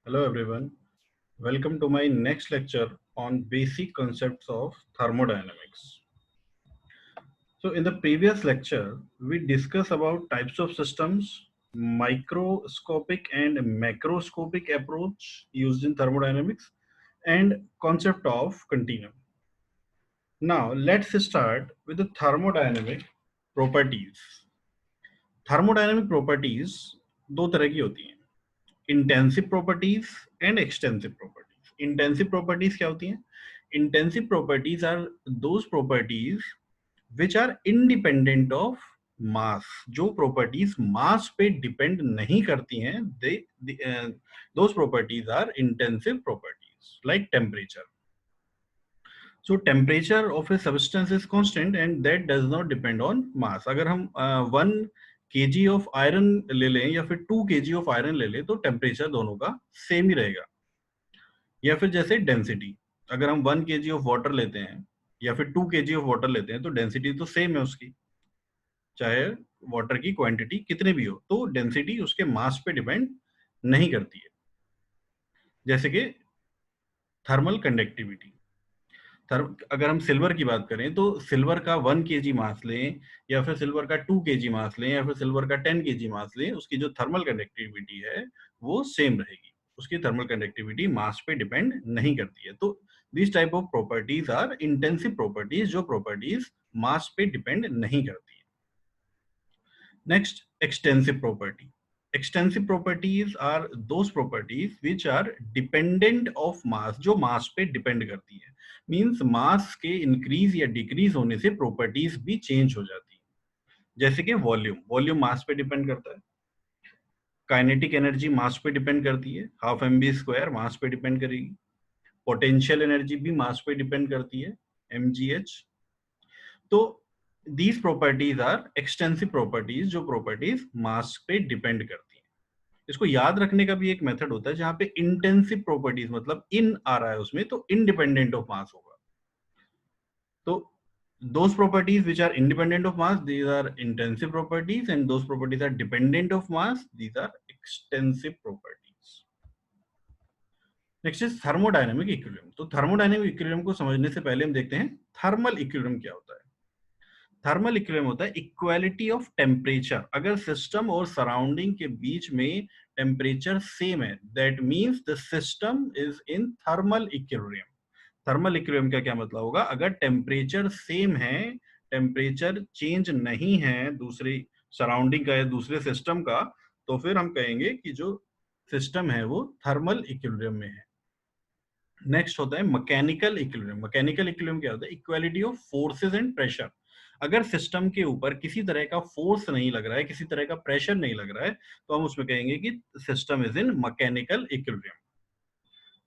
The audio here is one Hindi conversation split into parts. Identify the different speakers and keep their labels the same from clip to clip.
Speaker 1: Hello everyone, welcome to my next lecture on basic concepts of thermodynamics. So in the previous lecture, we discussed about types of systems, microscopic and macroscopic approach used in thermodynamics and concept of continuum. Now let's start with the thermodynamic properties. Thermodynamic properties दो तरह की होती हैं, intensive properties and extensive properties. Intensive properties क्या होती हैं? Intensive properties are those properties which are independent of mass. जो प्रॉपर्टीज मास पे डिपेंड नहीं करती हैं, they those properties are intensive properties, like temperature. So temperature of a substance is constant and that does not depend on mass. अगर हम 1 kg ऑफ आयरन ले लें या फिर 2 kg ऑफ आयरन ले लें तो टेम्परेचर दोनों का सेम ही रहेगा. या फिर जैसे डेंसिटी, अगर हम 1 kg ऑफ वाटर लेते हैं या फिर 2 kg ऑफ वाटर लेते हैं तो डेंसिटी तो सेम है उसकी, चाहे वाटर की क्वांटिटी कितने भी हो. तो डेंसिटी उसके मास पे डिपेंड नहीं करती है. जैसे कि थर्मल कंडक्टिविटी, अगर हम सिल्वर की बात करें तो सिल्वर का 1 kg मास लें या फिर सिल्वर का 2 kg मास लें या फिर सिल्वर का 10 kg मास लें, उसकी जो थर्मल कंडक्टिविटी है वो सेम रहेगी. उसकी थर्मल कंडक्टिविटी मास पे डिपेंड नहीं करती है. तो this type of properties are intensive properties, जो प्रॉपर्टीज मास पे डिपेंड नहीं करती है. Next, extensive property. Extensive properties are those properties which are dependent of mass, जो मास पे डिपेंड करती है. मींस मास के इंक्रीज या डिक्रीज होने से प्रॉपर्टीज भी चेंज हो जाती है. जैसे कि वॉल्यूम, वॉल्यूम मास पे डिपेंड करता है. काइनेटिक एनर्जी मास पे डिपेंड करती है, हाफ mv² मास पे डिपेंड करेगी. पोटेंशियल एनर्जी भी मास पे डिपेंड करती है, mgh. तो these properties are extensive properties, जो प्रॉपर्टीज मास पे डिपेंड करती है. इसको याद रखने का भी एक मेथड होता है, जहां पे इंटेंसिव प्रॉपर्टीज मतलब इन आ रहा है उसमें, तो इंडिपेंडेंट ऑफ मास होगा. तो those properties which are independent of mass, these are intensive properties, and those properties are dependent of mass, these are extensive properties. Next is thermodynamic equilibrium. तो थर्मोडायनेमिक इक्विलिब्रियम को समझने से पहले हम देखते हैं थर्मल इक्विलिब्रियम क्या होता है. थर्मल इक्विलिब्रियम होता है इक्वालिटी ऑफ टेम्परेचर. अगर सिस्टम और सराउंडिंग के बीच में टेम्परेचर सेम है, that means the system is in thermal equilibrium. Thermal equilibrium का क्या मतलब होगा? अगर टेम्परेचर सेम है, टेम्परेचर चेंज नहीं है दूसरी सराउंडिंग का या दूसरे सिस्टम का, तो फिर हम कहेंगे कि जो सिस्टम है वो थर्मल इक्विलिब्रियम में है. नेक्स्ट होता है मैकेनिकल इक्विलिब्रियम. मैकेनिकल इक्विलिब्रियम क्या होता है? Equality of forces and pressure. अगर सिस्टम के ऊपर किसी तरह का फोर्स नहीं लग रहा है, किसी तरह का प्रेशर नहीं लग रहा है, तो हम उसमें कहेंगे कि system is in mechanical equilibrium.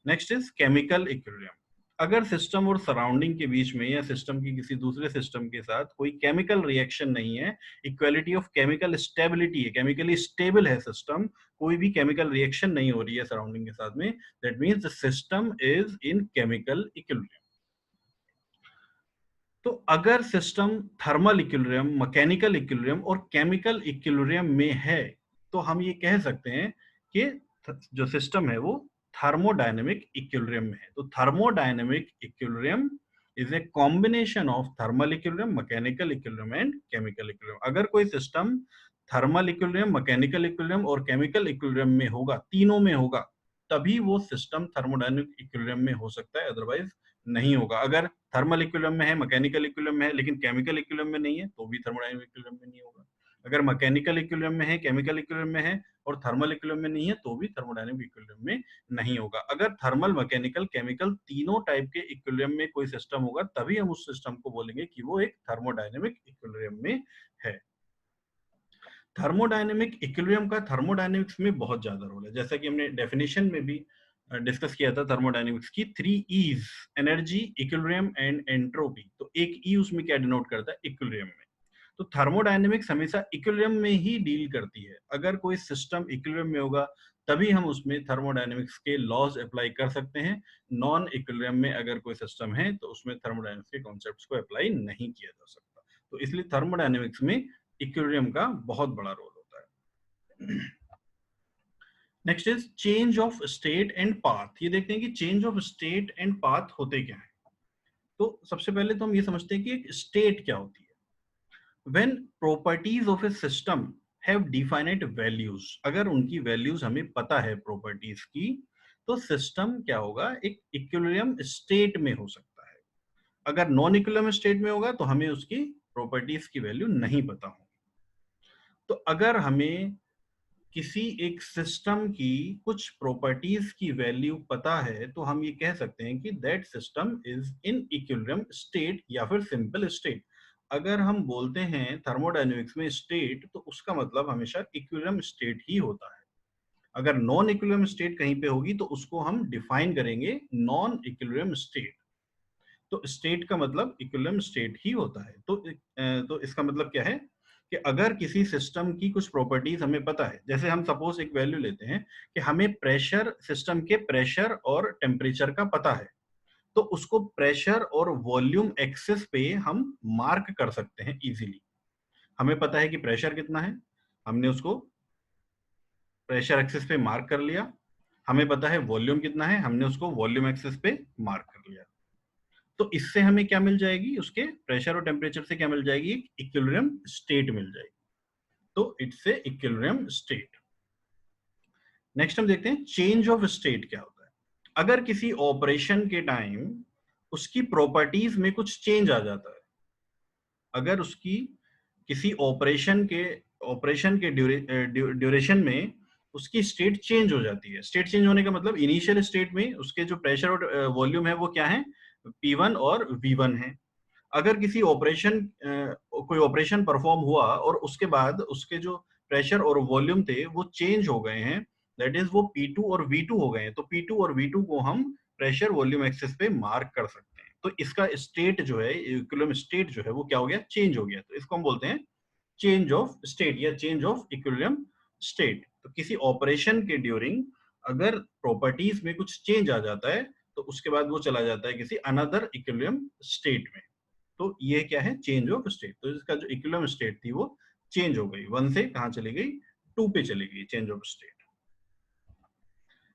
Speaker 1: Next is chemical equilibrium. अगर सिस्टम और सराउंडिंग के बीच में या सिस्टम की किसी दूसरे सिस्टम के साथ कोई केमिकल रिएक्शन नहीं है, इक्वालिटी ऑफ केमिकल स्टेबिलिटी है, केमिकली स्टेबल है सिस्टम, कोई भी केमिकल रिएक्शन नहीं हो रही है सराउंडिंग के साथ में, that means the system is in chemical equilibrium. तो अगर system thermal equilibrium, mechanical equilibrium और केमिकल इक्विलिब्रियम में है, तो हम ये कह सकते हैं कि जो सिस्टम है वो थर्मोडायनेमिक इक्विलिब्रियम में है. तो thermodynamic equilibrium is a combination of thermal equilibrium, mechanical equilibrium and chemical equilibrium. अगर कोई system thermal equilibrium, mechanical equilibrium और केमिकल इक्विलिब्रियम में होगा, तीनों में होगा, तभी वो सिस्टम थर्मोडायनेमिक इक्विलिब्रियम में हो सकता है, अदरवाइज नहीं होगा. अगर थर्मल इक्विलिब्रियम में है, मैकेनिकल इक्विलिब्रियम में है, लेकिन केमिकल इक्विलिब्रियम में नहीं है, तो भी थर्मोडायनेमिक इक्विलिब्रियम में नहीं होगा. अगर मैकेनिकल इक्विलिब्रियम में है, केमिकल इक्विलिब्रियम में है और थर्मल इक्विलिब्रियम में नहीं है, तो भी थर्मोडायनेमिक इक्विलिब्रियम में नहीं होगा. अगर थर्मल, मैकेनिकल, केमिकल तीनों टाइप के इक्विलिब्रियम में कोई सिस्टम होगा, तभी हम उस सिस्टम को बोलेंगे कि वो एक थर्मोडायनेमिक इक्विलिब्रियम में है. थर्मोडायनेमिक इक्विलिब्रियम का थर्मोडायनेमिक्स में बहुत ज्यादा रोल है. जैसा कि हमने डेफिनेशन में भी डिस्कस किया था थर्मोडायनेमिक्स की, 3 E's, energy, equilibrium and entropy. तो एक ई उसमें क्या डिनोट करता है? इक्विलिब्रियम में. तो थर्मोडायनेमिक्स हमेशा इक्विलिब्रियम में ही डील करती है. अगर कोई सिस्टम इक्विलिब्रियम में होगा, तभी हम उसमें थर्मोडायनेमिक्स के लॉज अप्लाई कर सकते हैं. नॉन इक्विलिब्रियम में अगर कोई सिस्टम है, तो उसमें थर्मोडायनेमिक्स के कॉन्सेप्ट्स को अप्लाई नहीं किया जा सकता. तो इसलिए थर्मोडायनेमिक्स में इक्विलिब्रियम का बहुत बड़ा रोल होता है. Next is change of state and path. ये देखते हैं कि change of state and path होते क्या है। तो सबसे पहले तो हम ये समझते हैं कि एक स्टेट क्या होती है। When properties of A system have definite values, अगर उनकी वैल्यूज हमें पता है प्रॉपर्टीज की, तो सिस्टम क्या होगा, एक इक्विलिब्रियम स्टेट में हो सकता है। अगर नॉन इक्विलिब्रियम स्टेट में होगा तो हमें उसकी प्रॉपर्टीज की वैल्यू नहीं पता होगी। तो अगर हमें किसी एक सिस्टम की कुछ प्रॉपर्टीज की वैल्यू पता है तो हम ये कह सकते हैं कि that system is in equilibrium state या फिर सिंपल स्टेट। अगर हम बोलते हैं थर्मोडायनेमिक्स में स्टेट, तो उसका मतलब हमेशा इक्विलिब्रियम स्टेट ही होता है। अगर नॉन इक्विलिब्रियम स्टेट कहीं पे होगी तो उसको हम डिफाइन करेंगे नॉन इक्विलिब्रियम स्टेट। तो स्टेट का मतलब इक्विलिब्रियम स्टेट ही होता है। तो इसका मतलब क्या है कि अगर किसी सिस्टम की कुछ प्रॉपर्टीज हमें पता है, जैसे हम सपोज एक वैल्यू लेते हैं कि हमें प्रेशर, सिस्टम के प्रेशर और टेम्परेचर का पता है, तो उसको प्रेशर और वॉल्यूम एक्सिस पे हम मार्क कर सकते हैं इजीली। हमें पता है कि प्रेशर कितना है, हमने उसको प्रेशर एक्सिस पे मार्क कर लिया। हमें पता है वॉल्यूम कितना है, हमने उसको वॉल्यूम एक्सिस पे मार्क कर लिया। तो इससे हमें क्या मिल जाएगी, उसके प्रेशर और टेम्परेचर से क्या मिल जाएगी, इक्विलिब्रियम स्टेट मिल जाएगी। तो it's a equilibrium state. Next हम देखते हैं चेंज ऑफ स्टेट क्या होता है। अगर किसी ऑपरेशन के टाइम उसकी प्रॉपर्टीज में कुछ चेंज आ जाता है, अगर उसकी किसी ऑपरेशन के ड्यूरेशन में उसकी स्टेट चेंज हो जाती है। स्टेट चेंज होने का मतलब इनिशियल स्टेट में उसके जो प्रेशर और वॉल्यूम है वो क्या है, P1 और V1 है। अगर किसी ऑपरेशन कोई ऑपरेशन परफॉर्म हुआ और उसके बाद उसके जो प्रेशर और वॉल्यूम थे वो चेंज हो गए हैं, दैट इज वो P2 और V2 हो गए हैं, तो P2 और V2 को हम प्रेशर वॉल्यूम एक्सिस पे मार्क कर सकते हैं। तो इसका स्टेट जो है, इक्विलिब्रियम स्टेट जो है वो क्या हो गया, चेंज हो गया। तो इसको हम बोलते हैं चेंज ऑफ स्टेट या चेंज ऑफ इक्विलिब्रियम स्टेट। तो किसी ऑपरेशन के ड्यूरिंग अगर प्रॉपर्टीज में कुछ चेंज आ जाता है तो उसके बाद वो चला जाता है किसी अनदर इक्विलिब्रियम स्टेट में। तो ये क्या है, चेंज ऑफ स्टेट। तो इसका जो इक्विलिब्रियम स्टेट थी वो चेंज हो गई, 1 से कहां चली गई, 2 पे चली गई, change of state.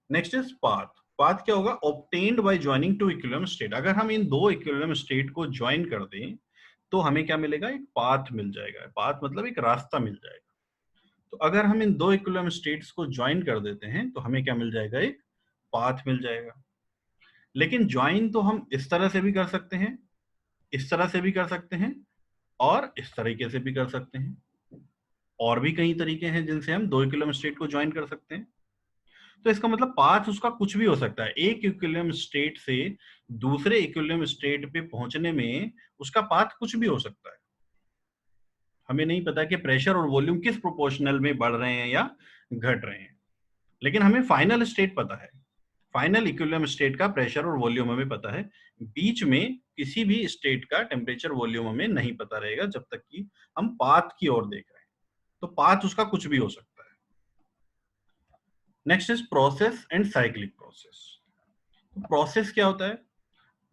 Speaker 1: Next is path. Path क्या होगा, obtained by joining two equilibrium state. अगर हम इन दो इक्विलिब्रियम स्टेट को ज्वाइन कर दें तो हमें क्या मिलेगा, एक पाथ मिल जाएगा। पाथ मतलब एक रास्ता मिल जाएगा। तो अगर हम इन दो इक्विलिब्रियम स्टेट्स को ज्वाइन कर देते हैं तो हमें क्या मिल जाएगा, एक पाथ मिल जाएगा। लेकिन ज्वाइन तो हम इस तरह से भी कर सकते हैं, इस तरह से भी कर सकते हैं, और इस तरीके से भी कर सकते हैं। और भी कई तरीके हैं जिनसे हम दो इक्विलिब्रियम स्टेट को ज्वाइन कर सकते हैं। तो इसका मतलब पाथ उसका कुछ भी हो सकता है। एक इक्विलिब्रियम स्टेट से दूसरे इक्विलिब्रियम स्टेट पे पहुंचने में उसका पाथ कुछ भी हो सकता है। हमें नहीं पता कि प्रेशर और वॉल्यूम किस प्रोपोर्शनल में बढ़ रहे हैं या घट रहे हैं, लेकिन हमें फाइनल स्टेट पता है। फाइनल इक्विलिब्रियम स्टेट का प्रेशर और वॉल्यूम हमें पता है। बीच में किसी भी स्टेट का टेम्परेचर वॉल्यूम हमें नहीं पता रहेगा जब तक कि हम पाथ की ओर देख रहे हैं। तो पाथ उसका कुछ भी हो सकता है। Next is process and cyclic process. Process क्या होता है,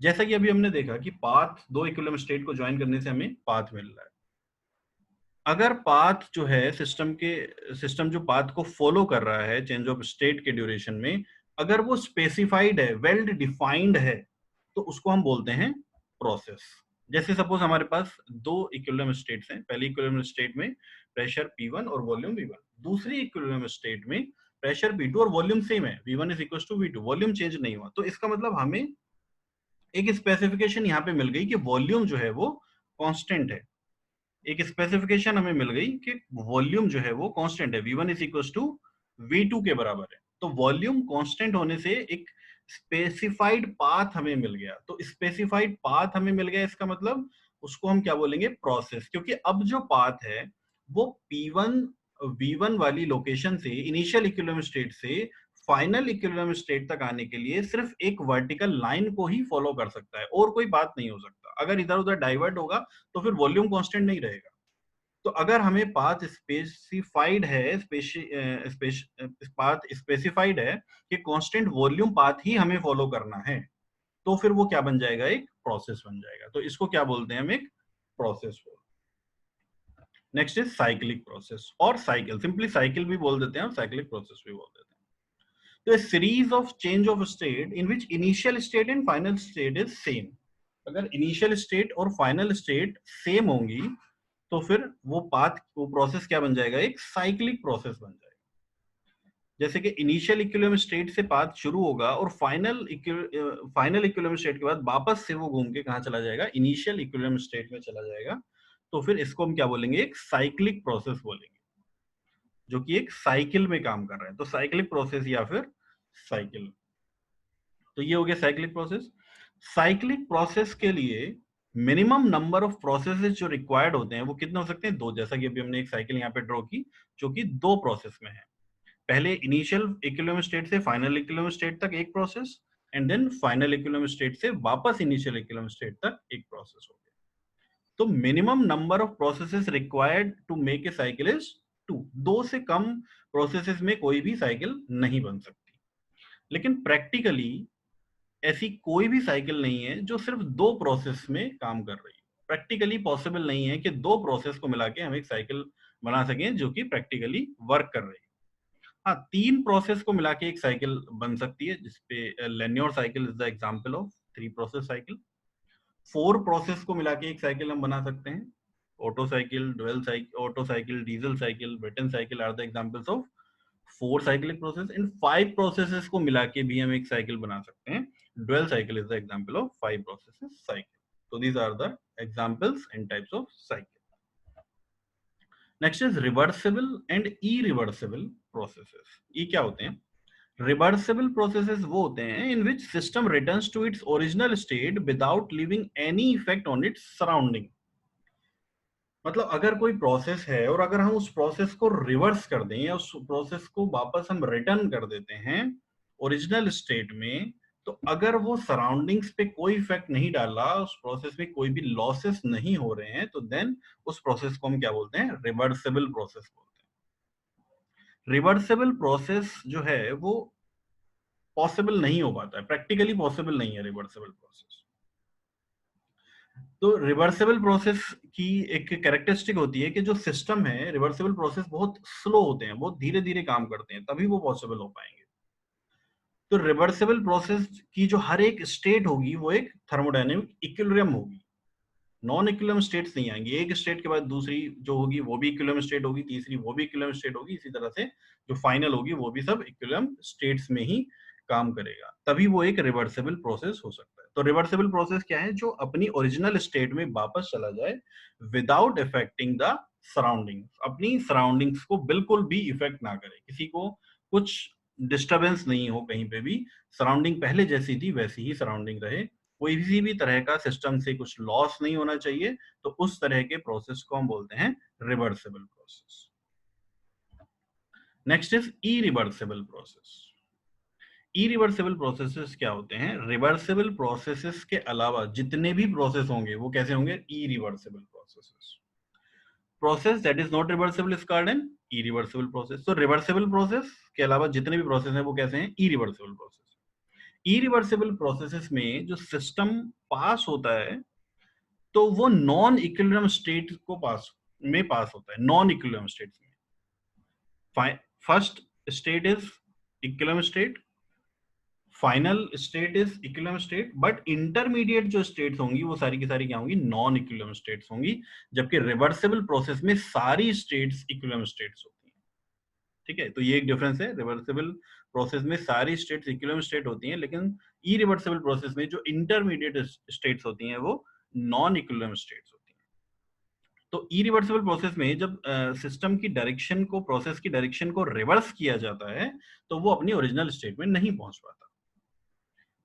Speaker 1: जैसा कि अभी हमने देखा कि पाथ, दो इक्विलिब्रियम स्टेट को ज्वाइन करने से हमें पाथ मिल रहा है। अगर पाथ जो है सिस्टम जो पाथ को फॉलो कर रहा है चेंज ऑफ स्टेट के ड्यूरेशन में, अगर वो स्पेसिफाइड है, वेल डिफाइंड है, तो उसको हम बोलते हैं प्रोसेस। जैसे सपोज हमारे पास दो इक्विलिब्रियम स्टेट्स हैं। पहली इक्विलिब्रियम स्टेट में प्रेशर P1 और वॉल्यूम V1। दूसरी इक्विलिब्रियम स्टेट में प्रेशर P2 और वॉल्यूम सेम है, V1 is equal to V2, volume change नहीं हुआ। तो इसका मतलब हमें एक स्पेसिफिकेशन यहाँ पे मिल गई कि वॉल्यूम जो है वो कांस्टेंट है। एक स्पेसिफिकेशन हमें मिल गई कि वॉल्यूम जो है वो कांस्टेंट है, V1 is equal to V2 के बराबर है। तो वॉल्यूम कांस्टेंट होने से एक स्पेसिफाइड पाथ हमें मिल गया। तो स्पेसिफाइड पाथ हमें मिल गया, इसका मतलब उसको हम क्या बोलेंगे, प्रोसेस। क्योंकि अब जो पाथ है वो P1 V1 वाली लोकेशन से, इनिशियल इक्विलिब्रियम स्टेट से फाइनल इक्विलिब्रियम स्टेट तक आने के लिए सिर्फ एक वर्टिकल लाइन को ही फॉलो कर सकता है, और कोई बात नहीं हो सकता। अगर इधर उधर डाइवर्ट होगा तो फिर वॉल्यूम कांस्टेंट नहीं रहेगा। तो अगर हमें पाथ स्पेसिफाइड है, पाथ स्पेसिफाइड है कि कांस्टेंट वॉल्यूम पाथ ही हमें फॉलो करना है, तो फिर वो क्या बन जाएगा, एक प्रोसेस बन जाएगा। तो इसको क्या बोलते हैं हम, एक प्रोसेस बोलते हैं। नेक्स्ट इज साइक्लिक प्रोसेस और साइकिल। सिंपली साइकिल भी बोल देते हैं और साइक्लिक प्रोसेस भी बोल देते हैं। तो a series of change of state in which initial state and final state is same. अगर इनिशियल स्टेट और फाइनल स्टेट सेम होंगी तो फिर वो प्रोसेस क्या बन जाएगा, एक साइक्लिक प्रोसेस बन जाएगा. जैसे कि इनिशियल इक्विलिब्रियम स्टेट से पाथ शुरू होगा और फाइनल इक्विलिब्रियम स्टेट के बाद वापस से वो घूम के कहां चला जाएगा, इनिशियल इक्विलिब्रियम स्टेट में चला जाएगा. तो फिर इसको हम क्या बोलेंगे, एक साइक्लिक प्रोसेस बोलेंगे, जो कि एक साइकिल में काम कर रहा है. तो साइक्लिक प्रोसेस या फिर साइकिल. तो ये हो गया साइक्लिक प्रोसेस. साइक्लिक प्रोसेस के लिए मिनिमम नंबर ऑफ प्रोसेसेस जो रिक्वायर्ड होते हैं वो कितने हो सकते हैं, दो. जैसा कि अभी हमने एक साइकिल यहाँ पे ड्रॉ की जो कि दो प्रोसेस में है. पहले इनिशियल इक्विलिब्रियम स्टेट से फाइनल इक्विलिब्रियम स्टेट तक एक process, and then final equilibrium state से वापस इनिशियल इक्विलिब्रियम स्टेट तक एक प्रोसेस हो गया. तो minimum number of processes required to make a cycle is 2. दो से कम प्रोसेसेस में कोई भी साइकिल नहीं बन सकती. लेकिन प्रैक्टिकली ऐसी कोई भी साइकिल नहीं है जो सिर्फ दो प्रोसेस में काम कर रही है. प्रैक्टिकली पॉसिबल नहीं है कि दो प्रोसेस को मिला के हम एक साइकिल बना सकें जो कि प्रैक्टिकली वर्क कर रही है. हाँ, तीन प्रोसेस को मिला के एक साइकिल बन सकती है, जिसपे Lenoir cycle is the example of 3 process cycle. 4 process को मिला के एक साइकिल हम बना सकते हैं. Otto cycle, dual cycle, Otto cycle, diesel cycle, Brayton cycle are the examples of 4 cyclic process. इन 5 processes को मिला के भी हम एक साइकिल बना सकते हैं. Dual cycle is the example of 5 processes cycle. So these are the examples and types of cycle. Next is reversible and irreversible processes. ये क्या होते हैं? Reversible processes वो होते हैं in which system returns to its original state without leaving any effect on its surrounding. मतलब अगर कोई प्रोसेस है और अगर हम उस प्रोसेस को रिवर्स कर दें या उस प्रोसेस को वापस हम रिटर्न कर देते हैं ओरिजिनल स्टेट में, तो अगर वो सराउंडिंग्स पे कोई इफेक्ट नहीं डाला, उस प्रोसेस में कोई भी लॉसेस नहीं हो रहे हैं, तो देन उस प्रोसेस को हम क्या बोलते हैं, रिवर्सिबल प्रोसेस बोलते हैं. रिवर्सिबल प्रोसेस जो है वो पॉसिबल नहीं हो पाता है, प्रैक्टिकली पॉसिबल नहीं है रिवर्सिबल प्रोसेस. तो रिवर्सिबल प्रोसेस की एक कैरेक्टरिस्टिक होती है कि जो सिस्टम है, रिवर्सिबल प्रोसेस बहुत स्लो होते हैं, बहुत धीरे धीरे काम करते हैं, तभी वो पॉसिबल हो पाएंगे. तो रिवर्सिबल प्रोसेस की जो हर एक स्टेट होगी वो एक थर्मोडायनेमिक इक्विलिब्रियम होगी. नॉन इक्विलिब्रियम स्टेट्स नहीं आएंगी. एक स्टेट के बाद दूसरी जो होगी वो भी इक्विलिब्रियम स्टेट होगी, तीसरी वो भी इक्विलिब्रियम स्टेट होगी. इसी तरह से जो फाइनल होगी वो भी सब इक्विलिब्रियम स्टेट्स में ही काम करेगा, तभी वो एक रिवर्सिबल प्रोसेस हो सकता है. तो रिवर्सिबल प्रोसेस क्या है, जो अपनी ओरिजिनल स्टेट में वापस चला जाए विदाउट इफेक्टिंग द सराउंडिंग्स. अपनी सराउंडिंग्स को बिल्कुल भी इफेक्ट ना करे, किसी को कुछ डिस्टरबेंस नहीं हो कहीं पे भी, सराउंडिंग पहले जैसी थी वैसी ही सराउंडिंग रहे, कोई किसी भी तरह का सिस्टम से कुछ लॉस नहीं होना चाहिए. तो उस तरह के प्रोसेस को हम बोलते हैं reversible process. Next is irreversible process. Irreversible processes क्या होते हैं, रिवर्सिबल प्रोसेसेस के अलावा जितने भी प्रोसेस होंगे वो कैसे होंगे, irreversible processes. Process that is not reversible is called an irreversible process. तो रिवर्सिबल प्रोसेस के अलावा जितने भी प्रोसेस हैं वो कैसे हैं, इरिवर्सिबल प्रोसेस. इरिवर्सिबल प्रोसेसेस में जो सिस्टम पास होता है तो वो नॉन इक्विलिब्रियम स्टेट को पास होता है. नॉन इक्विलिब्रियम स्टेट्स में first state is equilibrium state, final state is equilibrium state, but intermediate जो स्टेट्स होंगी वो सारी की सारी क्या होंगी, नॉन इक्विलिब्रियम स्टेट्स होंगी. जबकि रिवर्सिबल प्रोसेस में सारी स्टेट्स इक्विलिब्रियम स्टेट्स होती हैं. ठीक है, तो ये एक डिफरेंस है. रिवर्सिबल प्रोसेस में सारी स्टेट्स इक्विलिब्रियम स्टेट होती हैं, लेकिन इरिवर्सिबल प्रोसेस में जो इंटरमीडिएट स्टेट्स होती हैं वो नॉन इक्विलिब्रियम स्टेट्स होती हैं. तो इरिवर्सिबल प्रोसेस में जब सिस्टम की डायरेक्शन को, प्रोसेस की डायरेक्शन को रिवर्स किया जाता है तो वो अपनी ओरिजिनल स्टेट में नहीं पहुंच पाता.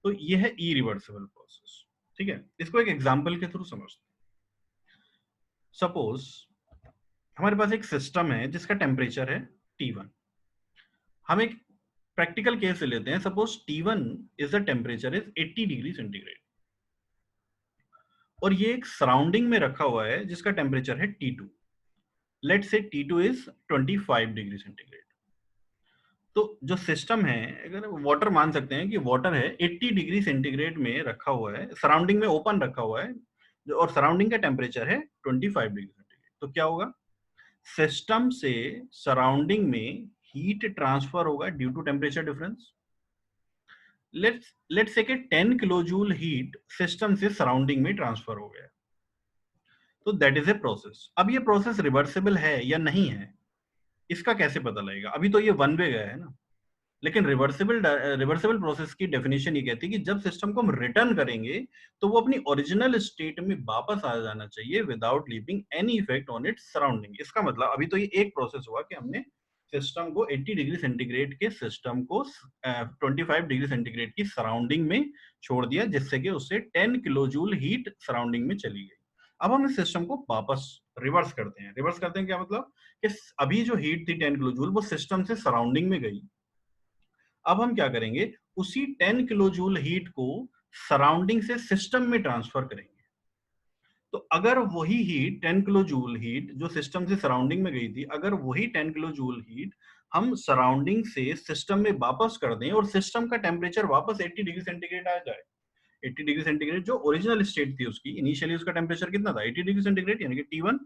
Speaker 1: तो ये है इरिवर्सिबल प्रोसेस. ठीक है, इसको एक एग्जांपल के थ्रू समझते हैं. सपोज हमारे पास एक सिस्टम है जिसका टेम्परेचर है T1. हम एक प्रैक्टिकल केस ले लेते हैं. Suppose T1 is the temperature is 80 degree centigrade और ये एक सराउंडिंग में रखा हुआ है जिसका टेम्परेचर है T2. लेट से T2 इज 25 डिग्री सेंटीग्रेड. तो जो सिस्टम है, अगर वाटर मान सकते हैं कि वाटर है 80 डिग्री सेंटीग्रेड में रखा हुआ है, सराउंडिंग में ओपन रखा हुआ है, और सराउंडिंग का टेम्परेचर है 25 डिग्री सेंटीग्रेड. तो क्या होगा, सिस्टम से सराउंडिंग में हीट ट्रांसफर होगा due to temperature difference. Let's say कि 10 किलो जूल हीट सिस्टम से सराउंडिंग में ट्रांसफर हो गया, तो दैट इज ए प्रोसेस। अब ये प्रोसेस रिवर्सिबल है या नहीं है, इसका कैसे पता लगेगा? अभी तो ये वन वे गया है ना, लेकिन रिवर्सिबल प्रोसेस की डेफिनेशन ये कहती है कि जब सिस्टम को हम रिटर्न करेंगे तो वो अपनी ओरिजिनल स्टेट में वापस आ जाना चाहिए without leaving any effect on its surrounding. इसका मतलब अभी तो ये एक प्रोसेस हुआ कि हमने सिस्टम को 80 डिग्री सेंटीग्रेड के सिस्टम को 25 डिग्री सेंटीग्रेड की सराउंडिंग में छोड़ दिया, जिससे कि उससे 10 किलो जूल हीट सराउंडिंग में चली गई। अब हम इस सिस्टम को वापस रिवर्स करते हैं। रिवर्स करते हैं क्या मतलब कि अभी जो हीट थी 10 किलो जूल वो सिस्टम से सराउंडिंग में गई। अब हम क्या करेंगे, उसी 10 किलो जूल हीट को सराउंडिंग से सिस्टम में ट्रांसफर करेंगे। तो अगर वही हीट 10 किलो जूल हीट जो सिस्टम से सराउंडिंग में गई थी, अगर वही 10 किलो जूल हीट हम सराउंडिंग से सिस्टम में वापस कर दें और सिस्टम का टेम्परेचर वापस 80 डिग्री सेंटीग्रेड आ जाए, 80 डिग्री सेंटीग्रेड जो ओरिजिनल स्टेट थी उसकी, इनिशियली उसका टेम्परेचर कितना था 80 डिग्री सेंटीग्रेड यानी कि T1।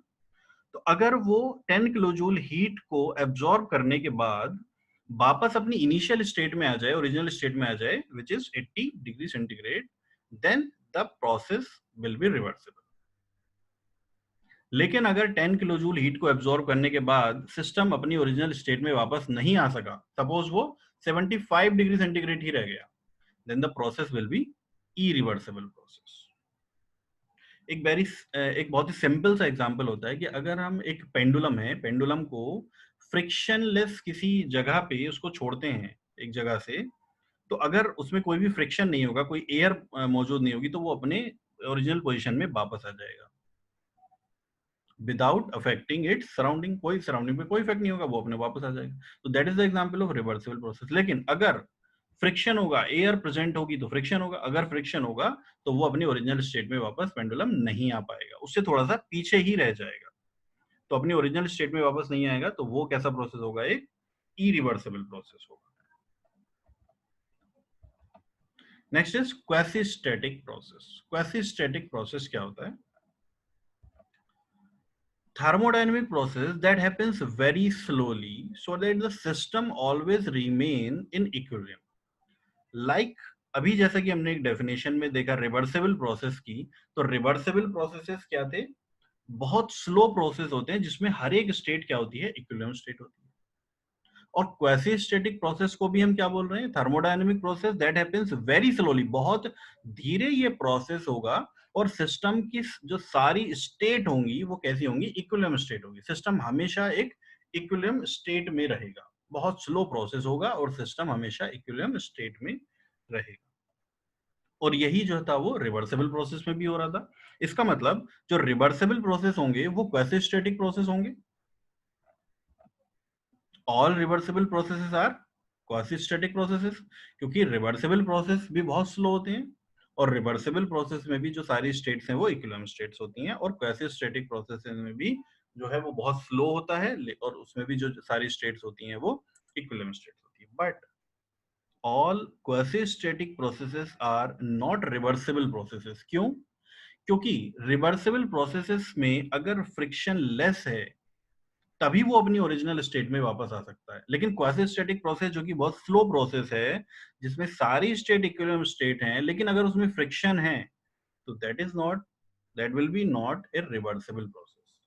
Speaker 1: तो अगर वो 10 किलो जूल हीट को एब्जॉर्ब करने के बाद वापस अपनी इनिशियल स्टेट में आ जाए, ओरिजिनल स्टेट में आ जाए which is 80 degree centigrade, then the process will be reversible. लेकिन अगर 10 किलो जूल हीट को एब्जॉर्ब करने के बाद सिस्टम अपनी ओरिजिनल स्टेट में वापस नहीं आ सका, सपोज वो 75 डिग्री सेंटीग्रेड ही रह गया, then the process will be irreversible process. एक बहुत ही सिंपल सा एग्जांपल होता है कि अगर हम एक पेंडुलम है, पेंडुलम को फ्रिक्शनलेस किसी जगह पे उसको छोड़ते हैं एक जगह से, तो अगर उसमें कोई भी फ्रिक्शन नहीं होगा, कोई एयर मौजूद नहीं होगी, तो वो अपने ओरिजिनल पोजीशन में वापस आ जाएगा विदाउट अफेक्टिंग इट्स सराउंडिंग। कोई सराउंडिंग पे कोई इफेक्ट नहीं होगा, वो अपने वापस आ जाएगा। तो that is the example of reversible process. लेकिन अगर फ्रिक्शन होगा, एयर प्रेजेंट होगी तो फ्रिक्शन होगा, अगर फ्रिक्शन होगा तो वो अपनी ओरिजिनल स्टेट में वापस पेंडुलम नहीं आ पाएगा, उससे थोड़ा सा पीछे ही रह जाएगा, तो अपनी ओरिजिनल स्टेट में वापस नहीं आएगा। तो वो कैसा प्रोसेस होगा, एक इरिवर्सिबल प्रोसेस होगा। Next is quasi-static process. Quasi-static process क्या होता है? Thermodynamic process that happens very slowly so that the system always remain in equilibrium. Like अभी जैसा कि हमने एक डेफिनेशन में देखा रिवर्सिबल प्रोसेस की, तो रिवर्सिबल प्रोसेसेस क्या थे? बहुत स्लो प्रोसेस होते हैं जिसमें हर एक स्टेट क्या होती है, इक्विलिब्रियम स्टेट होती है। और क्वासी स्टैटिक प्रोसेस को भी हम क्या बोल रहे हैं, thermodynamic process that happens very slowly, बहुत धीरे ये प्रोसेस होगा और सिस्टम की जो सारी स्टेट होंगी वो कैसी होंगी, इक्विलिब्रियम स्टेट होगी। सिस्टम हमेशा एक इक्विलिब्रियम स्टेट में रहेगा, बहुत स्लो प्रोसेस होगा और सिस्टम हमेशा इक्विलिब्रियम स्टेट में रहेगा। और यही जो था वो रिवर्सिबल प्रोसेस में भी हो रहा था। इसका मतलब जो रिवर्सिबल प्रोसेस होंगे वो क्वासी स्टैटिक प्रोसेस होंगे। All reversible processes are quasi static processes, क्योंकि रिवर्सिबल प्रोसेस भी बहुत स्लो होते हैं और रिवर्सिबल प्रोसेस में भी जो सारी स्टेट्स हैं वो इक्विलिब्रियम स्टेट्स होती हैं, और क्वासी स्टैटिक प्रोसेस में भी जो है वो बहुत स्लो होता है और उसमें भी जो सारी स्टेट्स होती हैं वो इक्विलिब्रियम स्टेट्स होती है। But all quasi static processes are not reversible processes. क्यों? क्योंकि रिवर्सिबल प्रोसेसेस में अगर फ्रिक्शन लेस है तभी वो अपनी ओरिजिनल स्टेट में वापस आ सकता है। लेकिन क्वासी स्टैटिक प्रोसेस जो कि बहुत स्लो प्रोसेस है, जिसमें सारी स्टेट इक्विलिब्रियम स्टेट हैं, लेकिन अगर उसमें फ्रिक्शन है तो that will be not a reversible process.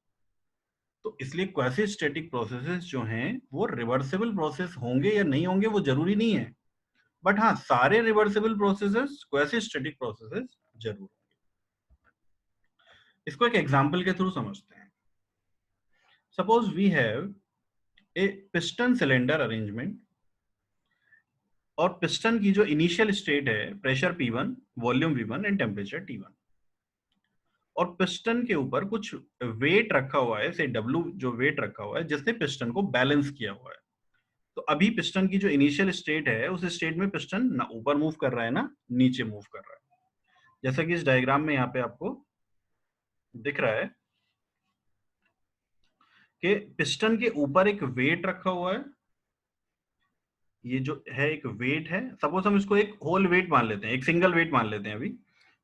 Speaker 1: तो इसलिए क्वासी स्टैटिक प्रोसेसेस जो हैं वो रिवर्सिबल प्रोसेस होंगे या नहीं होंगे वो जरूरी नहीं है, बट हाँ सारे reversible processes quasi static processes जरूर होंगे। इसको एक एग्जांपल के थ्रू समझते हैं। Suppose we have a piston cylinder arrangement, और पिस्टन की जो इनिशियल स्टेट है pressure P1, volume V1 and temperature T1, और पिस्टन के ऊपर कुछ वेट रखा हुआ है, से W जो वेट रखा हुआ है जिसने पिस्टन को बैलेंस किया हुआ है। तो अभी पिस्टन की जो इनिशियल स्टेट है उस स्टेट में पिस्टन ना ऊपर मूव कर रहा है ना नीचे मूव कर रहा है, जैसा कि इस डायग्राम में यहाँ पे आपको दिख रहा है कि पिस्टन के ऊपर एक वेट रखा हुआ है। ये जो है एक वेट है, सपोज हम इसको एक होल वेट मान लेते हैं, एक सिंगल वेट मान लेते हैं अभी।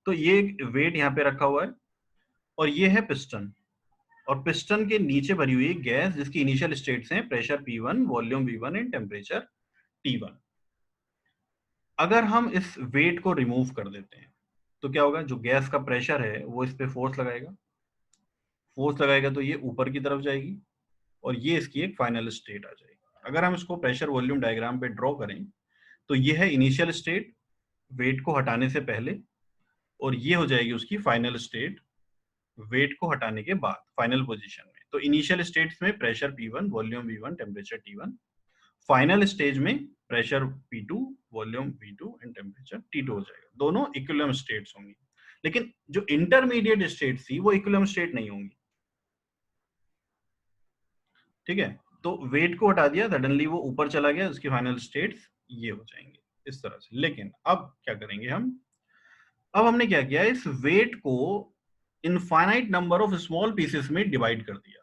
Speaker 1: तो ये एक वेट यहाँ पे रखा हुआ है और ये है पिस्टन, और पिस्टन के नीचे भरी हुई गैस जिसकी इनिशियल स्टेट्स हैं pressure P1, volume V1 and temperature T1। अगर हम इस वेट को रिमूव कर देते हैं तो क्या होगा, जो गैस का प्रेशर है वो इस पे फोर्स लगाएगा, फोर्स लगाएगा तो ये ऊपर की तरफ जाएगी और ये इसकी एक फाइनल स्टेट आ जाएगी। अगर हम इसको प्रेशर वॉल्यूम डायग्राम पे ड्रॉ करें तो ये है इनिशियल स्टेट वेट को हटाने से पहले, और ये हो जाएगी उसकी फाइनल स्टेट वेट को हटाने के बाद फाइनल पोजीशन में। तो इनिशियल स्टेट्स में pressure P1, volume V1, temperature T1, final stage में pressure P2, volume V2 and temperature T2 हो जाएगा। दोनों इक्विलिब्रियम स्टेट्स होंगी, लेकिन जो इंटरमीडिएट स्टेट थी वो इक्विलिब्रियम स्टेट नहीं होंगी। ठीक है, तो वेट को हटा दिया, सडनली वो ऊपर चला गया, उसकी फाइनल स्टेट्स ये हो जाएंगे इस तरह से। लेकिन अब क्या करेंगे हम, अब हमने क्या किया, इस वेट को infinite number of small pieces में डिवाइड कर दिया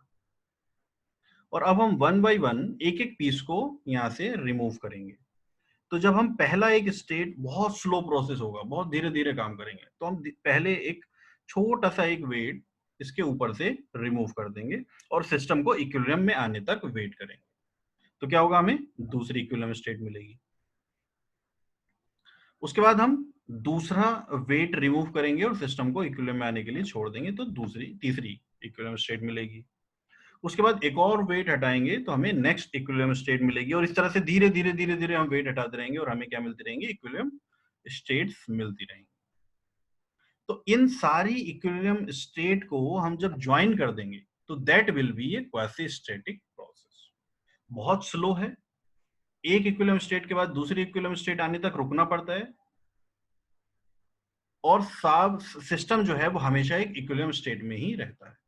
Speaker 1: और अब हम वन बाय वन एक एक पीस को यहां से रिमूव करेंगे। तो जब हम पहला एक स्टेट बहुत स्लो प्रोसेस होगा, बहुत धीरे धीरे काम करेंगे, तो हम पहले एक छोटा सा एक वेट इसके ऊपर से रिमूव कर देंगे और सिस्टम को इक्विलिब्रियम में आने तक वेट करेंगे। तो क्या होगा, हमें दूसरी इक्विलिब्रियम स्टेट मिलेगी। उसके बाद हम दूसरा वेट रिमूव करेंगे और सिस्टम को इक्विलिब्रियम में आने के लिए छोड़ देंगे, तो तीसरी इक्विलिब्रियम स्टेट मिलेगी। उसके बाद एक और वेट हटाएंगे तो हमें नेक्स्ट इक्विलिब्रियम स्टेट मिलेगी, और इस तरह से धीरे धीरे धीरे धीरे हम वेट हटाते रहेंगे और हमें क्या मिलती रहेंगी, इक्विलिब्रियम स्टेट्स मिलती रहेंगी। तो इन सारी इक्विलिब्रियम स्टेट को हम जब ज्वाइन कर देंगे तो that will be A quasi static process. बहुत स्लो है, एक इक्विलिब्रियम स्टेट के बाद दूसरी इक्विलिब्रियम स्टेट आने तक रुकना पड़ता है, और सब सिस्टम जो है वो हमेशा एक इक्विलिब्रियम स्टेट में ही रहता है।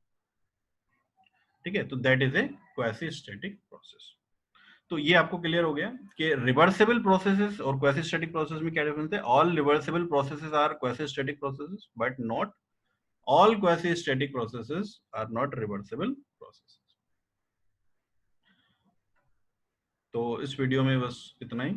Speaker 1: ठीक है, तो that is a quasi static process. तो ये आपको क्लियर हो गया कि रिवर्सिबल प्रोसेसेस और क्वासी स्टैटिक प्रोसेस में क्या डिफरेंस है। All reversible processes are quasi static processes, but not all quasi static processes are not reversible processes. तो इस वीडियो में बस इतना ही।